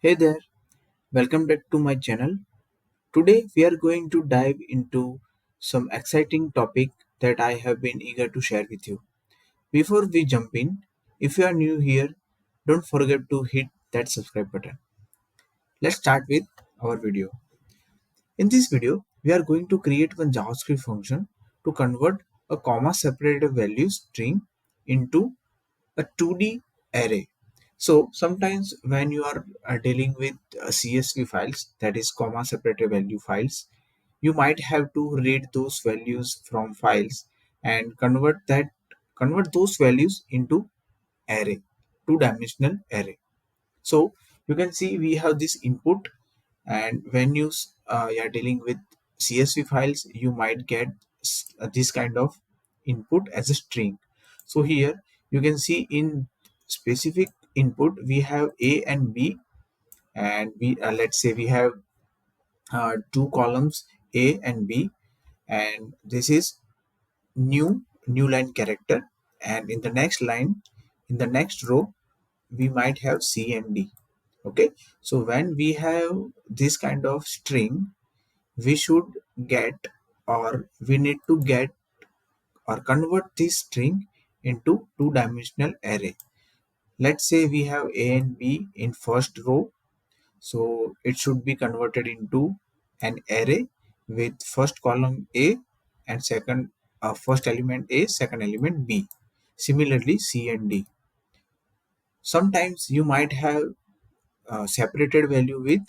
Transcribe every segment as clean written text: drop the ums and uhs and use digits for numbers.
Hey there, welcome back to my channel. Today we are going to dive into some exciting topic that I have been eager to share with you. Before we jump in, if you are new here, don't forget to hit that subscribe button. Let's start with our video. In this video, we are going to create one JavaScript function to convert a comma separated value string into a 2D array. So sometimes when you are dealing with CSV files, that is comma separated value files, you might have to read those values from files and convert those values into array, two-dimensional array. So you can see we have this input, and when you are dealing with CSV files, you might get this kind of input as a string. So here you can see in specific input we have A and B, and we let's say we have two columns A and B, and this is new line character, and in the next line, in the next row, we might have C and D. Okay, so when we have this kind of string, we should get, or we need to get or convert this string into two-dimensional array. Let's say we have A and B in first row, so it should be converted into an array with first column A and second first element A, second element B. Similarly, C and D. Sometimes you might have separated value with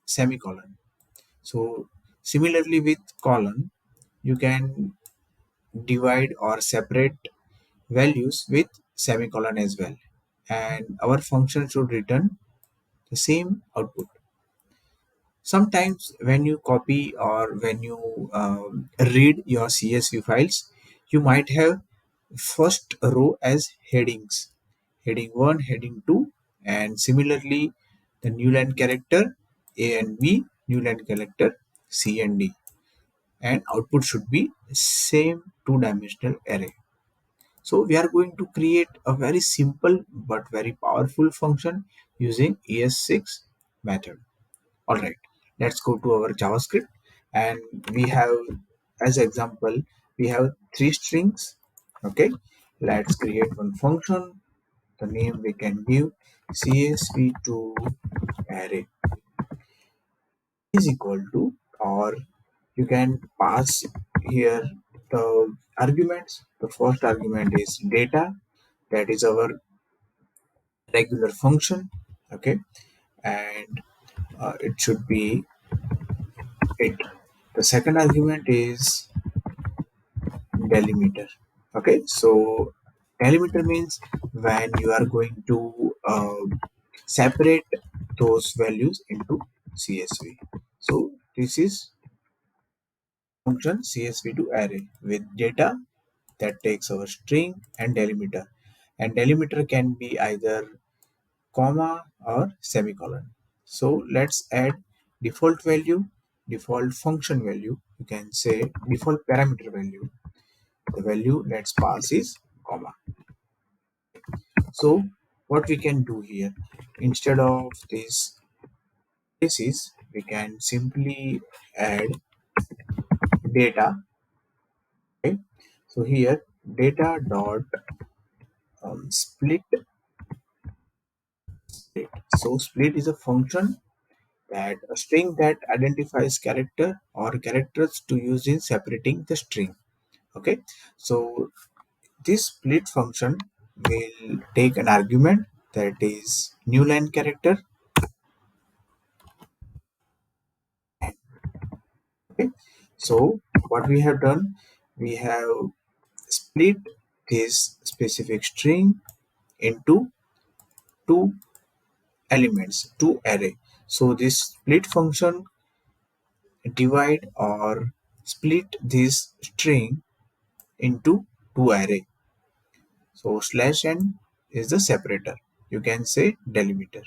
semicolon. So similarly with colon, you can divide or separate values with semicolon as well, and our function should return the same output. Sometimes when you copy or when you read your CSV files, you might have first row as headings, heading 1, heading 2, and similarly the new line character A and B, new line character C and D, and output should be same two-dimensional array. So we are going to create a very simple but very powerful function using ES6 method. Alright, let's go to our JavaScript, and we have, as example, we have three strings. Okay, let's create one function. The name we can give CSV2 array is equal to, or you can pass here the arguments. The first argument is data, that is our regular function. Okay, and it should be it. The second argument is delimiter. Okay, so delimiter means when you are going to separate those values into CSV. So this is function CSV to array with data that takes our string and delimiter, and delimiter can be either comma or semicolon. So let's add default value, default function value, you can say default parameter value. The value let's pass is comma. So what we can do here, instead of this is we can simply add data. Okay, so here data dot split. So split is a function that a string that identifies character or characters to use in separating the string. Okay, so this split function will take an argument that is new line character. Okay, so what we have done, we have split this specific string into two elements, two array. So this split function divide or split this string into two array. So slash n is the separator. You can say delimiter.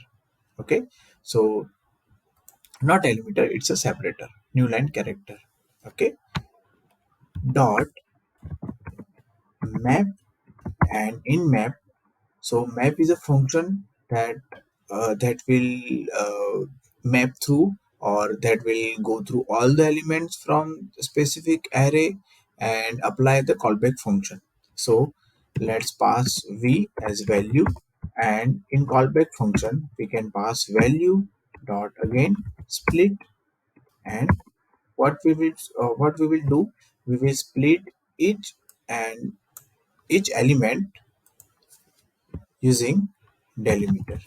Okay, so not delimiter, it's a separator, new line character. Okay, dot map, and in map, so map is a function that that will map through, or that will go through all the elements from specific array and apply the callback function. So let's pass v as value, and in callback function we can pass value dot again split. And what we will do, we will split each and each element using delimiter.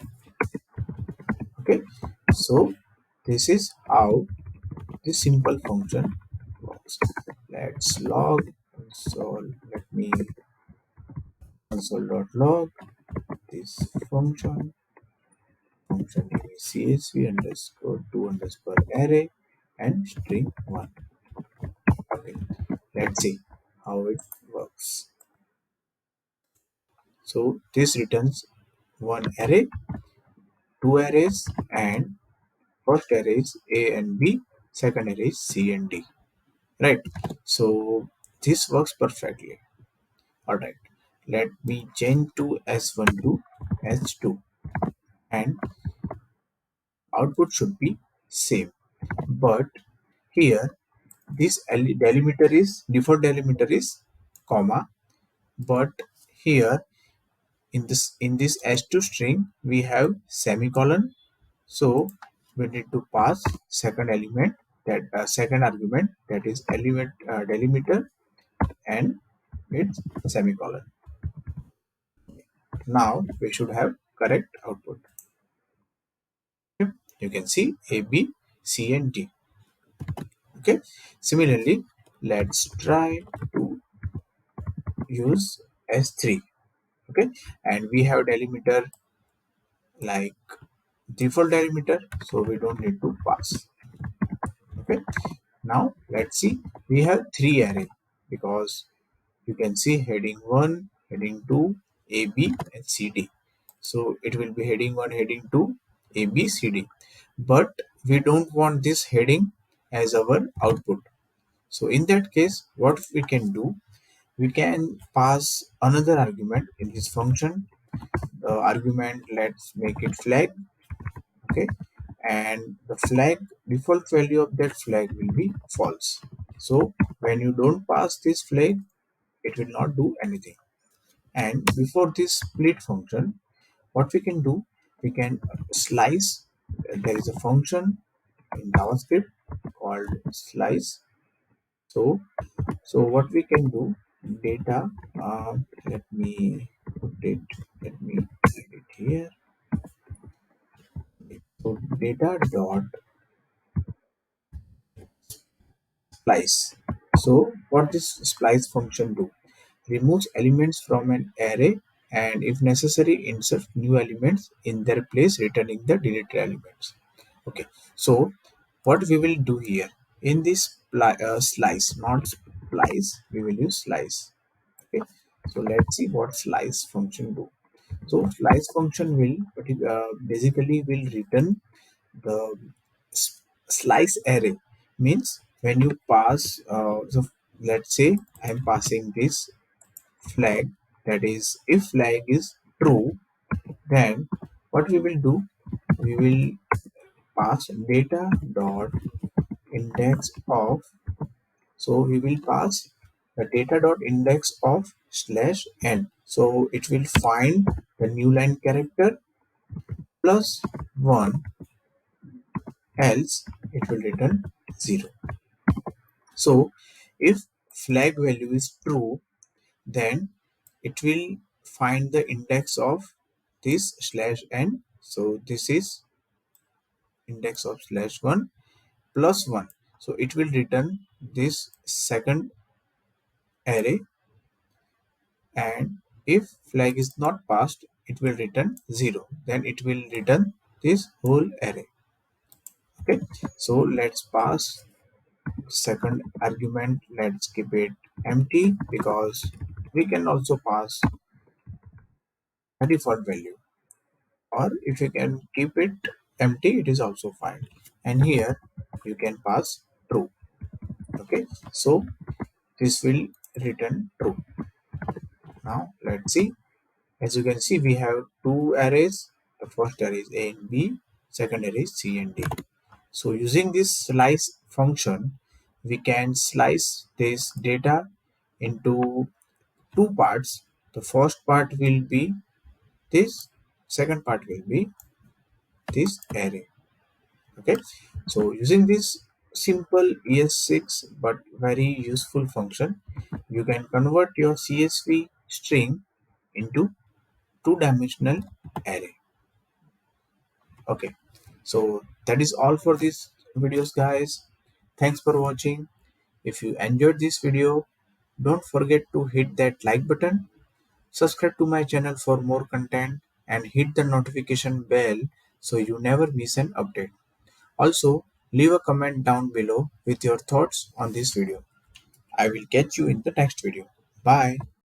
Okay, so this is how this simple function works. Let's log console. Let me console.log this function name is csv underscore 2 underscore array and string 1. Okay, let's see how it works. So this returns one array, two arrays, and first array is a and b, second array is c and d. Right. So this works perfectly. All right. Let me change to s1 to s2, and output should be same. But here this delimiter is default delimiter is comma, but here in this s2 string we have semicolon. So we need to pass second element, that second argument, that is element delimiter, and it's semicolon. Now we should have correct output. Okay. You can see a b c and d. Okay, similarly let's try to use s3. Okay, and we have delimiter like default delimiter, so we don't need to pass. Okay, now let's see, we have three array, because you can see heading 1, heading 2, ab and cd. So it will be heading 1, heading 2, ab, cd, but we don't want this heading as our output. So in that case, what we can do, we can pass another argument in this function. The argument, let's make it flag. Okay, and the flag, default value of that flag will be false. So when you don't pass this flag, it will not do anything. And before this split function, what we can do, we can slice. There is a function in JavaScript called slice. So what we can do, data, let me put it, let me write it here. So data dot splice. So what this splice function do, removes elements from an array, and if necessary insert new elements in their place, returning the deleted elements. Okay, so what we will do here, in this slice, not splice, we will use slice. Okay, so let's see what slice function do. So slice function will basically will return the slice array. Means when you pass, so let's say I am passing this flag, that is if flag is true, then what we will do, we will pass data dot index of, so we will pass the data dot index of slash n, so it will find the new line character plus 1, else it will return 0. So if flag value is true, then it will find the index of this slash n. So this is index of slash 1 plus 1. So it will return this second array, and if flag is not passed, it will return 0. Then it will return this whole array. Okay, so let's pass second argument. Let's keep it empty, because we can also pass a default value, or if you can keep it empty, it is also fine. And here you can pass true. Okay, so this will return true. Now let's see, as you can see, we have two arrays. The The first array is A and B, second array is C and D. So using this slice function, we can slice this data into two parts. The first part will be this, second part will be this array. Okay, so using this simple ES6 but very useful function, you can convert your CSV string into two-dimensional array. Okay, so that is all for this videos, guys. Thanks for watching. If you enjoyed this video, don't forget to hit that like button, subscribe to my channel for more content, and hit the notification bell so you never miss an update. Also, leave a comment down below with your thoughts on this video. I will catch you in the next video. Bye.